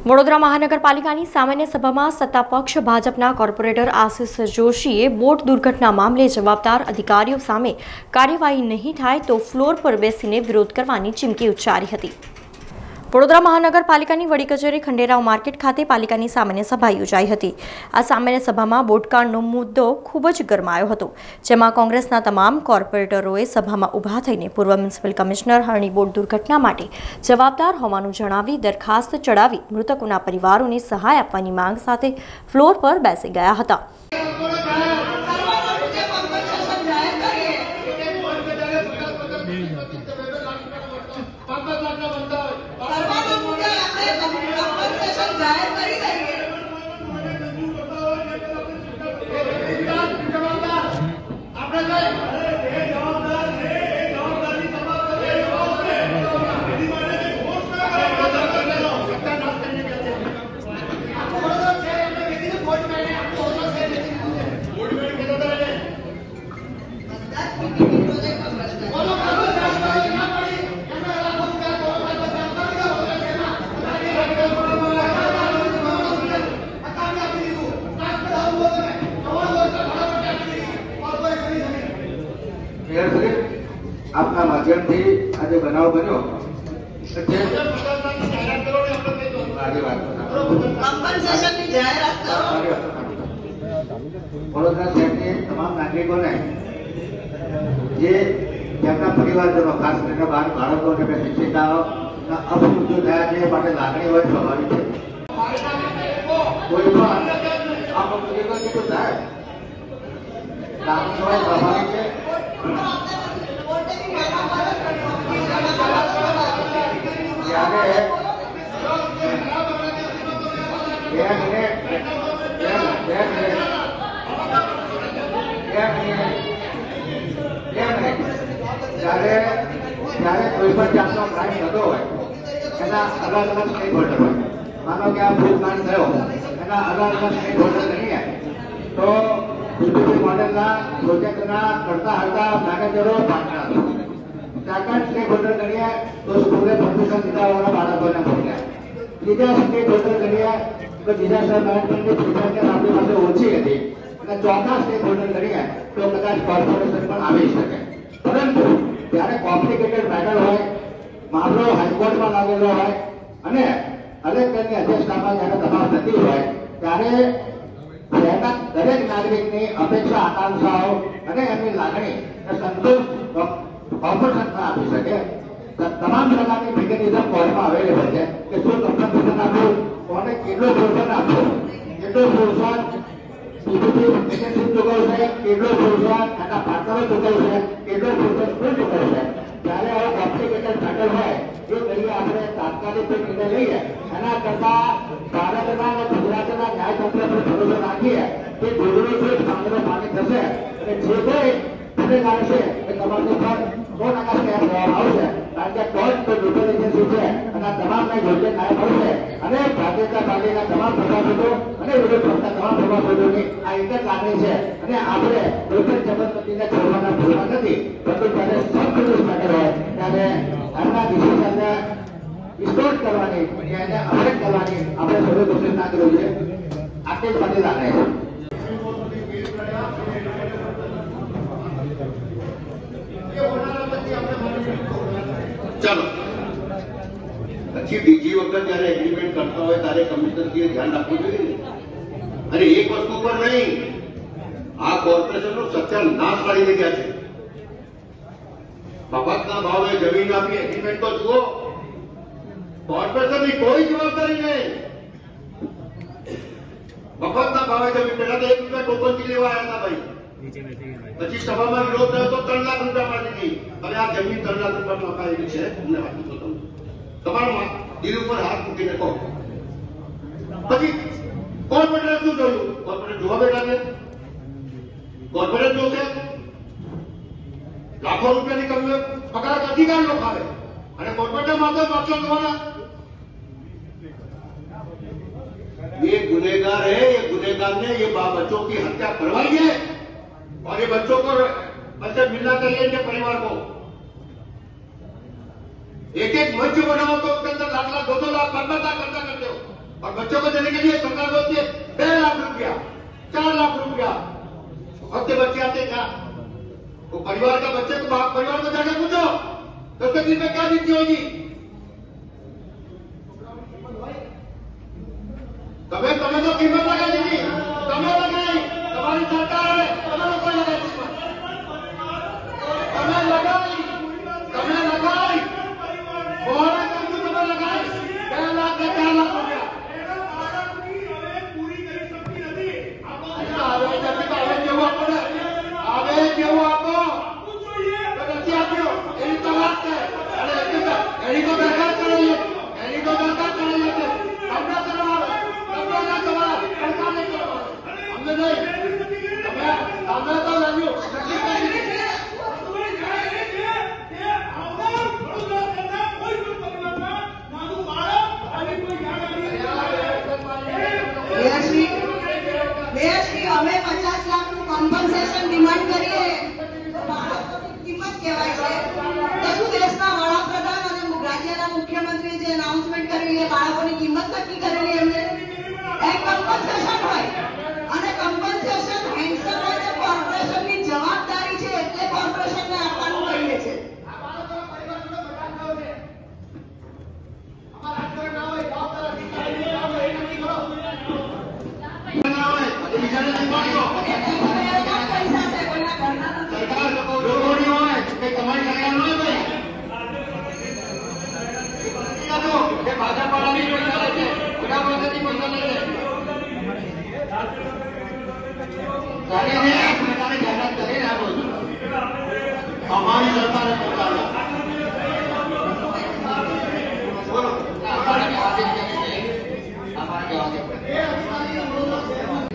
વડોદરા મહાનગરપાલિકાની સામાન્ય સભામાં સત્તાપક્ષ ભાજપના કોર્પોરેટર આશિષ જોશીએ બોટ દુર્ઘટના મામલે જવાબદાર અધિકારીઓ સામે કાર્યવાહી નહીં થાય તો ફ્લોર પર બેસીને વિરોધ કરવાની ચીમકી ઉચ્ચારી હતી। વડોદરા મહાનગરપાલિકાની વડી કચેરી ખંડેરાવ માર્કેટ ખાતે પાલિકાની સામાન્ય સભા યોજાઈ હતી। આ સામાન્ય સભામાં બોટકાંડનો મુદ્દો ખૂબ જ ગરમાયો હતો, જેમાં કોંગ્રેસના તમામ કોર્પોરેટરોએ સભામાં ઊભા થઈને પૂર્વ મ્યુનિસિપલ કમિશનર હરણી બોટ દુર્ઘટના માટે જવાબદાર હોવાનું જણાવી દરખાસ્ત ચડાવી મૃતકોના પરિવારોને સહાય આપવાની માંગ સાથે ફ્લોર પર બેસી ગયા હતા। आपका माध्यम थी आज बनाव बनो वडोदरा शहर तमाम नागरिकों ने परिवारजनों खास करके बाळको ने शिक्षिकाओं अभिवृद्धि थया छे माटे लागणी होय स्वाभाविक छे। कोई पण आप मुद्दे कीधुं थाय लागणी होय स्वाभाविक छे। कोईपण जातनो क्राइम थतो होय एना अलग अलग स्टेक होल्डर होय। मानो कि आ भूतकांड थयो एना अलग अलग स्टेक होल्डर करीए तो पीपीपी मॉडलना प्रोजेक्टना करता हरता मैनेजरो पार्टनर सेकंड स्टेक होल्डर करीए तो स्कूले परमिशन दीधा वाला बाळकोने मोकल्या। बीजा स्टेक होल्डर करीए तो डिजास्टर मैनेजमेंटनी प्रिपेरनेस आपणी पासे ओછી હતી અને ચોથા સ્ટેક હોલ્ડર કરીએ તો કદાચ કોર્પોરેશન પણ આવી શકે। પરંતુ ત્યારે કોમ્પ્લિકેટેડ મેટર હોય, મામલો હાઈકોર્ટમાં લાગેલો હોય અને કલેક્ટરની અધ્યક્ષતામાં જ્યારે તપાસ થતી હોય ત્યારે શહેરના દરેક નાગરિકની અપેક્ષા આકાંક્ષાઓ અને એમની લાગણી સંતોષ કોર્પોરેશન આપી શકે। તમામ પ્રકારની મિકેનિઝમ કોર્ટમાં અવેલેબલ છે કે શું કમ્પન્સેશન આપવું, કોને કેટલો પ્રોત્સાહન આપવું, કેટલો પ્રોત્સાહન પીપીપી મેકેનિઝમ ચૂકવશે, કેટલો પ્રોત્સાહન એના પાર્ટનરો ચૂકવશે, કેટલો પ્રોત્સાહન કોણ ચૂકવશે। જ્યારે આવો કોમ્પ્લિકેટેડ મેટર હોય એ કરીએ આપણે તાત્કાલિક નિર્ણય લઈએ એના કરતા ભારતના અને ગુજરાતના ન્યાયતંત્ર પર ભરોસો રાખીએ કે જોડણીથી સાંભળો પાણી થશે અને જે કોઈ ગુનેગાર છે એ તમારી પર 100% સ્ટેપ લેવામાં આવશે। કારણ કે કોર્ટ તો ન્યુટ્રલ એજન્સી છે અને તમામને યોગ્ય ન્યાય મળશે અને ભારતીય પાર્ટીના તમામ સભાસદો અને વિરોધ પક્ષના તમામ સભાસદોની આ એક જ લાગણી છે અને આપણે કોઈ જબરદસ્તીને છોડવાના ભૂલવા નથી, પરંતુ જ્યારે સબજુડિસ મેટર હોય ત્યારે એમના ડિસિઝનને ડિસ્ટોર્ટ કરવાની એને અફેક્ટ કરવાની આપણે સૌએ કોશિશ ના કરવી જોઈએ। આટલી જ મારી લાગણી છે। चलो પછી બીજી વખત જ્યારે એગ્રીમેન્ટ કરતા હોય ત્યારે કમિશનરજીએ ધ્યાન રાખવું જોઈએ। અને એક વસ્તુ પર નહીં, આ કોર્પોરેશનનો સત્યાનાશ પાડી ગયા છે। મફતના ભાવે જમીન આપી એગ્રીમેન્ટ તો જુઓ, કોર્પોરેશનની કોઈ જવાબદારી નહીં। મફતના ભાવે જમીન પેલા તો 1 રૂપિયા ટોકનથી લેવા આવ્યા હતા ભાઈ, પછી સભામાં વિરોધ થયો તો 3 લાખ રૂપિયા માંગી હતી। હવે આ જમીન 3 લાખ રૂપિયામાં અપાયેલી છે, અમને વાંચું તો તમારા દિલ ઉપર હાથ મૂકીને કહો। પછી કોર્પોરેટરે શું જોયું? કોર્પોરેટ જોવા બેઠા છે, કોર્પોરેટ જોશે લાખો રૂપિયાની કમી પગાર અધિકારીઓ ખાવે અને કોર્પોરેટર માત્ર 500 જોવાના। ये गुनेगार है, ये गुनेगार ने ये बच्चों की हत्या करवाई है और ये बच्चों को बच्चे मिलना चाहिए इनके परिवार को। एक एक मंच बनाओ तो उसके अंदर लाख लाख 2-2 लाख 15 लाख खर्चा करते हो, और बच्चों को देने के लिए सरकार बोलती है 2 लाख रुपया 4 लाख रुपया। बहुत से बच्चे आते क्या वो परिवार का बच्चे को परिवार को जाकर पूछो 10 दिन में क्या नीति होगी। તમે તો કિંમત લગાવી દીધી, તમે લગાવી, તમારી સરકાર આવે તમે લોકો લગાવી તમે લગાવી મોહરા કામનું તમે લગાવી 2 લાખ કે 4 લાખ રૂપિયા પૂરી કરી શકતી નથી। આવે જેવું આપો ને આવે જેવું આપો નથી આપ્યો એની તો વાત છે અને એની તો દરખાસ્ત કરેલી એની તો દરખાસ્ત કરેલી છે તમને કરવાનો हमने नहीं हमें तो लगे हमें 50 लाख कॉम्पनसेशन डिमांड करिए किंमत कहेवाय छे तो શું દેશના વડાપ્રધાન અને રાજ્યના મુખ્યમંત્રી જે અનાઉન્સમેન્ટ કરી એ બાળકોની કિંમત નક્કી કરેલી એમને એક કમ્પનસેશન હોય અને કમ્પનસેશન હેન્ડસમ હોય તો કોર્પોરેશનની જવાબદારી છે એટલે કોર્પોરેશનને આપવાનું કહીએ છે। हमारी सरकार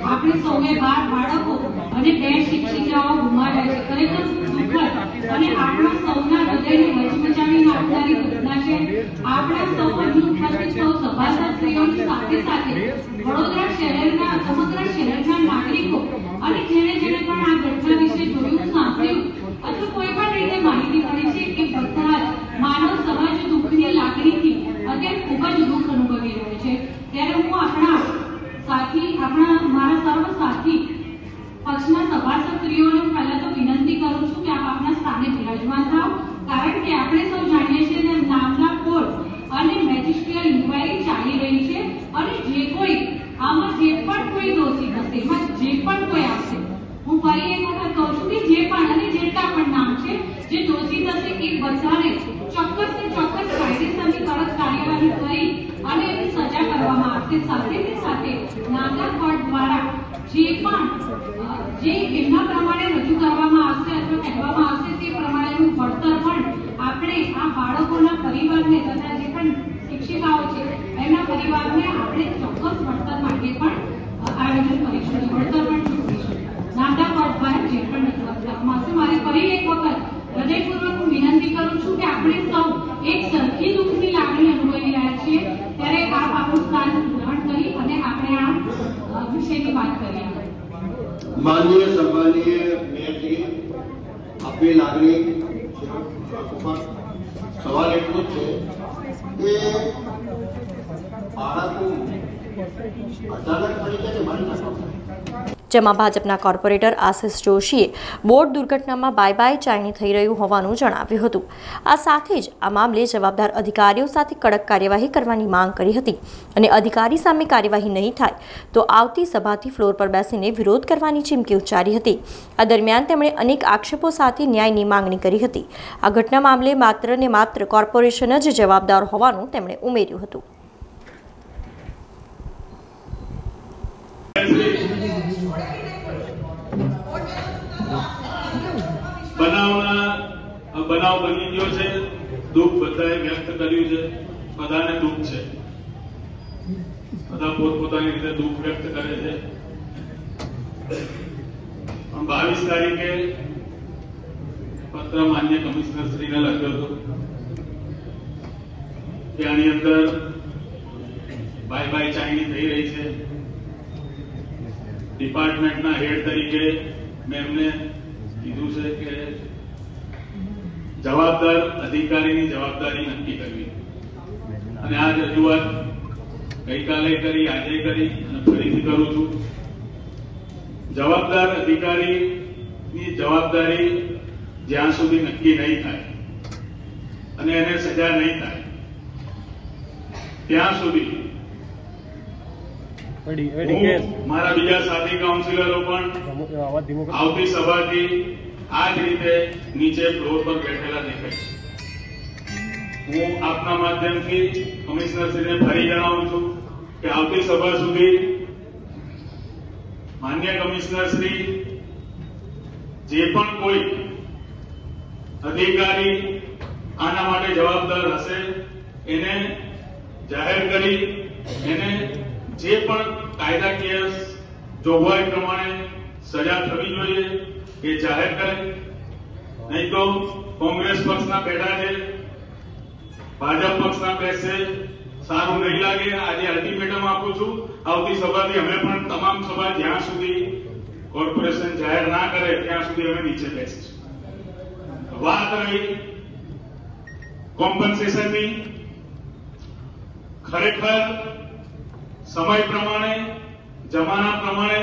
આપણે સૌએ 12 બાળકો અને 2 શિક્ષિકાઓ ગુમાવ્યા છે। ખરેખર દુઃખદ અને આપણા સૌના હૃદયને હચમચાવી નાખનારી ઘટના છે। આપણા સૌ ઉપસ્થિત સૌ સભાસદશ્રીઓની સાથે સાથે વડોદરા શહેરના સમગ્ર શહેરના નાગરિકો અને જેણે પણ આ ઘટના વિશે જોયું સાંભળ્યું અથવા કોઈ પણ રીતે માહિતી મળી છે કે બધા જ માનવ સહજ દુઃખની લાગણીથી અત્યારે ખૂબ જ દુઃખ અનુભવી રહ્યો છે। ત્યારે હું મારા સર્વ સાથી પક્ષના સભાસદશ્રીઓને પહેલા તો વિનંતી કરું છું કે આપ આપના સ્થાને બિરાજમાન થાઓ, કારણ કે આપણે સૌ જાણીએ છીએ કે નામના કોર્ટ અને મેજિસ્ટ્રિયલ ઇન્ક્વાયરી ચાલી રહી છે અને જે કોઈ આમાં જે પણ કોઈ દોષી હશે એમાં જે પણ કોઈ આવશે, હું ફરી એક વખત કહું છું કે જે પણ અને જેટલા પણ નામ છે જે દોષી થશે એ બધાને ચોક્કસ કાયદેસરની કડક કાર્યવાહી કરી અને એની સજા કરવામાં આવશે। સાથે નાગર કોર્ટ દ્વારા જે પણ જે એમના પ્રમાણે રજૂ કરવામાં આવશે અથવા કહેવામાં આવશે તે પ્રમાણેનું વળતર પણ આપણે આ બાળકોના પરિવારને તથા જે પણ શિક્ષિકાઓ છે એમના પરિવારને આપણે ચોક્કસ વળતર માટે પણ આયોજન કરીશું, વળતર પણ ચૂકવીશું। નાગર કોર્ટ દ્વારા જે પણ રજૂઆત કરવામાં આવશે, મારે ફરી એક વખત હૃદયપૂર્વક હું વિનંતી કરું છું કે આપણે સૌ એક સરખી દુઃખની લાગણી અનુભવી રહ્યા છીએ, ત્યારે આપ આપણું સ્થાન ગ્રહણ કરી અને આપણે આ વિષયની વાત કરીએ। माननीय सम्मानीय मेयर जी अपनी लागणी सवाल एटलो छे के बाळको अचानक पड़ी जाए मारी नाखो। જેમાં ભાજપના કોર્પોરેટર આશિષ જોશીએ બોટ દુર્ઘટનામાં બાય બાય ચાયણી થઈ રહ્યું હોવાનું જણાવ્યું હતું। આ સાથે જ આ મામલે જવાબદાર અધિકારીઓ સાથે કડક કાર્યવાહી કરવાની માંગ કરી હતી અને અધિકારી સામે કાર્યવાહી નહીં થાય તો આવતી સભાથી ફ્લોર પર બેસીને વિરોધ કરવાની ચીમકી ઉચ્ચારી હતી। આ દરમિયાન તેમણે અનેક આક્ષેપો સાથે ન્યાયની માંગણી કરી હતી। આ ઘટના મામલે માત્ર ને માત્ર કોર્પોરેશન જ જવાબદાર હોવાનું તેમણે ઉમેર્યું હતું। બનાવ બની ગયો છે, દુઃખ બધાએ વ્યક્ત કર્યું છે, બધાને દુઃખ છે, બધા પોતપોતાની રીતે દુઃખ વ્યક્ત કરે છે। 22 તારીખે પત્ર માન્ય કમિશનર શ્રીને લખ્યો હતો કે આની અંદર બાય બાય ચાયણી થઈ રહી છે। ડિપાર્ટમેન્ટના હેડ તરીકે મેં એમને કીધું છે કે જવાબદાર અધિકારીની જવાબદારી નક્કી કરવી અને આ રજૂઆત ગઈકાલે કરી, આજે કરી અને ફરીથી કરું છું. જવાબદાર અધિકારીની જવાબદારી જ્યાં સુધી નક્કી નહીં થાય અને એને સજા નહીં થાય ત્યાં સુધી મારા બીજા સાથી કાઉન્સિલરો પણ આવતી સભાથી આ જ રીતે નીચે ફ્લોર પર બેઠેલા દેખાય છે. હું આપના માધ્યમથી કમિશનરશ્રીને ફરી જણાવું છું કે આવતી સભા સુધી માન્ય કમિશનરશ્રી જે પણ કોઈ અધિકારી આના માટે જવાબદાર હશે એને જાહેર કરી એને જે પણ કાયદાકીય જોગવાઈ પ્રમાણે સજા થવી જોઈએ એ જાહેર કરે. નહીં તો કોંગ્રેસ પક્ષના પેટા છે, ભાજપ પક્ષના બેસે, સારું નહીં લાગે. આજે અલ્ટિમેટમ આપું છું, આવતી સભાથી અમે પણ તમામ સભા જ્યાં સુધી કોર્પોરેશન જાહેર ના કરે ત્યાં સુધી અમે નીચે બેસીશું. વાત રહી કોમ્પન્સેશનની, ખરેખર સમય પ્રમાણે, જમાના પ્રમાણે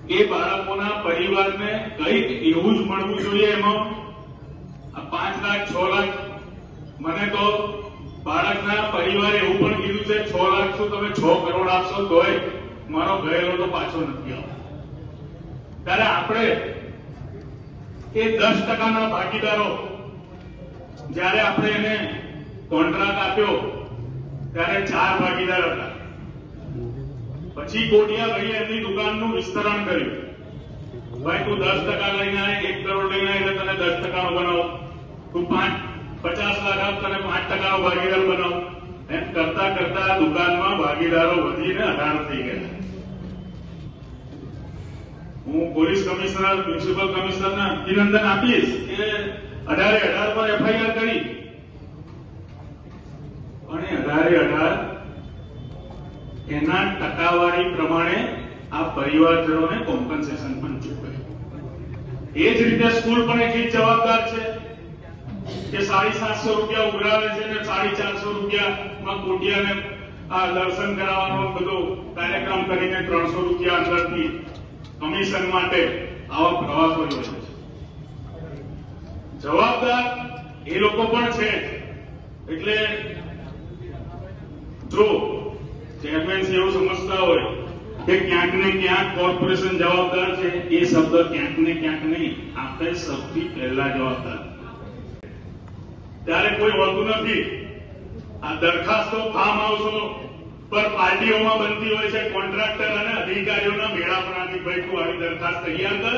એ બાળકોના પરિવારને કંઈક એવું જ મળવું જોઈએ. એમાં 5 લાખ 6 લાખ, મને તો બાળકના પરિવારે એવું પણ કીધું છે 6 લાખ શું તમે 6 કરોડ આપશો તોય મારો ગયેલો તો પાછો નથી આવતો. ત્યારે આપણે એ 10% ભાગીદારો, જયારે આપણે એને કોન્ટ્રાક્ટ આપ્યો ત્યારે 4 ભાગીદાર હતા. પછી કોટિયા ભાઈએ એમની દુકાનનું વિસ્તરણ કર્યું. ભાઈ તું 10% લઈને આવે, 1 કરોડ લઈને આવે એટલે તને 10% બનાવો, તું 50 લાખ આપ તને 5% ભાગીદાર બનાવો. એમ કરતા કરતા દુકાનમાં ભાગીદારો વધીને 18 થઈ ગયા. હું પોલીસ કમિશનર, મ્યુનિસિપલ કમિશનરને અભિનંદન આપીશ કે 18 પર એફઆઈઆર કરી, અને 18 એના ટકાવારી પ્રમાણે આ પરિવારજનોને કોમ્પન્સેશન પણ ચૂકવ્યું. એ જ રીતે સ્કૂલ પણ એટલી જ જવાબદાર છે કે 750 રૂપિયા ઉઘરાવે છે અને 450 રૂપિયામાં કોટિયાને આ દર્શન કરાવવાનો બધો કાર્યક્રમ કરીને 300 રૂપિયા અંદરથી કમિશન માટે આવા પ્રવાસો યોજે છે. જવાબદાર એ લોકો પણ છે. એટલે જો ચેરમેન એવું સમજતા હોય કે ક્યાંક ને ક્યાંક કોર્પોરેશન જવાબદાર છે, એ શબ્દ ક્યાંક ને ક્યાંક નહીં, આપણે સૌથી પહેલા જવાબદાર. ત્યારે કોઈ હોતું નથી. આ દરખાસ્તો ફાર્મ હાઉસો પર પાર્ટીઓમાં બનતી હોય છે, કોન્ટ્રાક્ટર અને અધિકારીઓના મેળાપણાથી. ભાઈ તું આવી દરખાસ્ત તૈયાર કર,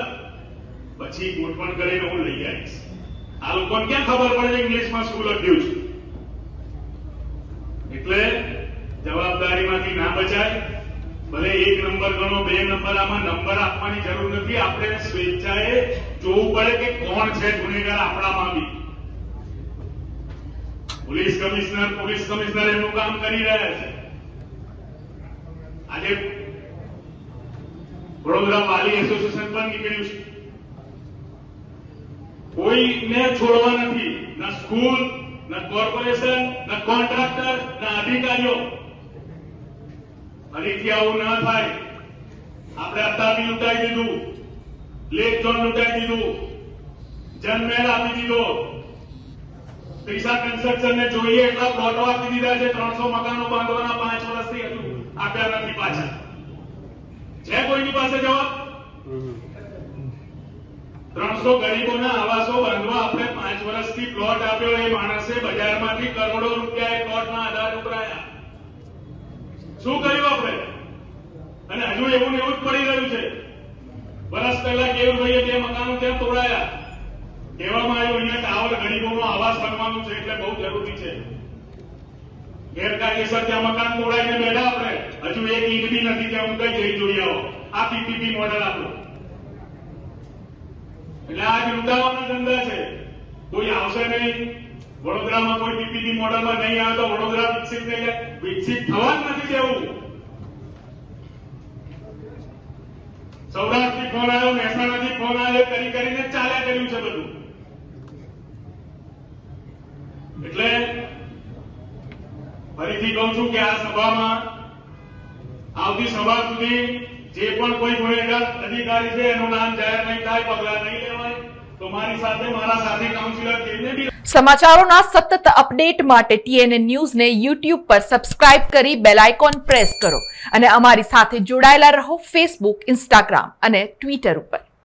પછી ગોઠવણ કરીને હું લઈ આવીશ. આ લોકોને ક્યાં ખબર પડે ઇંગ્લિશમાં શું લખ્યું છે? એટલે જવાબદારીમાંથી ના બચાય. ભલે 1 નંબર ગણો, 2 નંબર, આમાં નંબર આપવાની જરૂર નથી. આપણે સ્વેચ્છાએ જોવું પડે કે કોણ છે ગુનેગાર આપણામાં બી. પોલીસ કમિશનર એનું કામ કરી રહ્યા છે. આજે વડોદરા વાલી એસોસિએશન પણ નીકળ્યું છે. કોઈને છોડવા નથી, ના સ્કૂલ, ના કોર્પોરેશન, ના કોન્ટ્રાક્ટર, ના અધિકારીઓ. ફરીથી આવું ના થાય. આપણે અત્યારથી લૂંટાઈ દીધું, લેક ઝોન લૂંટાઈ દીધું, જનમેલ આપી દીધો, ત્રિષા કન્સ્ટ્રક્શન ને જોઈએ એટલા પ્લોટો આપી દીધા છે. 300 મકાનો બાંધવાના 5 વર્ષથી હજુ આપ્યા નથી પાછા. છે કોઈની પાસે જવાબ? 300 ગરીબોના આવાસો બાંધવા આપણે 5 વર્ષથી પ્લોટ આપ્યો. એ માણસે બજારમાંથી કરોડો રૂપિયા એ પ્લોટના આધારે ઉભરાયા. શું કર્યું આપણે? અને હજુ એવું ને એવું જ પડી રહ્યું છે. વર્ષ પહેલા કેવુભાઈએ 2 મકાનો ત્યાં તોડાયા. કહેવામાં આવ્યું અહીંયા ટાવર ગરીબોનો આવાસ બનવાનું છે એટલે બહુ જરૂરી છે. ગેરકાયદેસર ત્યાં મકાન તોડાઈને બેઠા આપણે. હજુ એક ઈંટ બી નથી ત્યાં. હું કઈ જઈ જોઈ આવો. આ પીપીપી મોડેલ આપણું. એટલે આજ લૂંટાવાના ધંધા છે. કોઈ આવશે નહીં. વડોદરામાં કોઈ પીપીપી મોડેલમાં નહીં આવે તો વડોદરા વિકસિત થઈ જાય. વિકસિત થવા જ નથી દેવું. સૌરાષ્ટ્રથી ફોન આવ્યો, મહેસાણાથી ફોન આવ્યો, કરીને ચાલ્યા કર્યું છે બધું. એટલે ફરીથી કહું છું કે આ સભામાં આવતી સભા સુધી જે પણ કોઈ ગુનેગાર અધિકારી છે એનું નામ જાહેર નહીં થાય, પગલાં નહીં લેવાય, તો મારી સાથે મારા સાથી કાઉન્સિલર જેમને બી સમાચારોના સતત અપડેટ માટે TNN ન્યૂઝને YouTube પર સબસ્ક્રાઇબ કરી બેલ આઇકોન પ્રેસ કરો અને અમારી સાથે જોડાયેલા રહો Facebook, Instagram અને Twitter ઉપર.